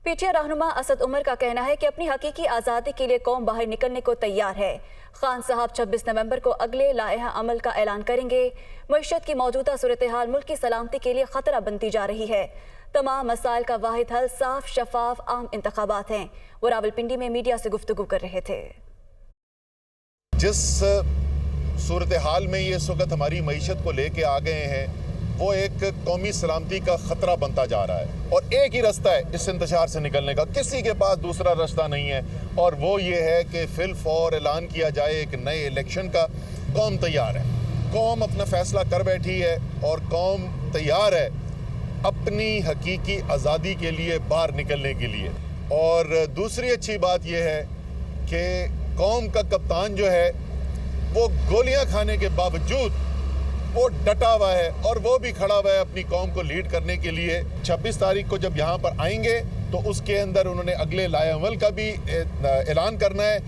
PTI रहनुमा असद उमर का कहना है कि अपनी हकीकी आज़ादी के लिए कौम बाहर निकलने को तैयार है। खान साहब 26 नवंबर को अगले लाइहा अमल का ऐलान करेंगे। मईशत की मौजूदा सूरत हाल मुल्क की सलामती के लिए खतरा बनती जा रही है। तमाम मसाइल का वाहिद हल साफ, शफाफ, आम इंतखाबात हैं। वो रावलपिंडी में मीडिया से गुफ्तगू कर रहे थे। जिस सूरत हाल में ये इस वक्त हमारी मईशत को लेके आ गए हैं, वो एक कौमी सलामती का ख़तरा बनता जा रहा है और एक ही रास्ता है इस इंतशार से निकलने का, किसी के पास दूसरा रास्ता नहीं है और वो ये है कि फिल फौर ऐलान किया जाए एक नए इलेक्शन का। कौम तैयार है, कौम अपना फैसला कर बैठी है और कौम तैयार है अपनी हकीकी आज़ादी के लिए बाहर निकलने के लिए। और दूसरी अच्छी बात यह है कि कौम का कप्तान जो है वो गोलियां खाने के बावजूद वो डटा हुआ है और वो भी खड़ा हुआ है अपनी कौम को लीड करने के लिए। 26 तारीख को जब यहाँ पर आएंगे तो उसके अंदर उन्होंने अगले लाए अमल का भी ऐलान करना है।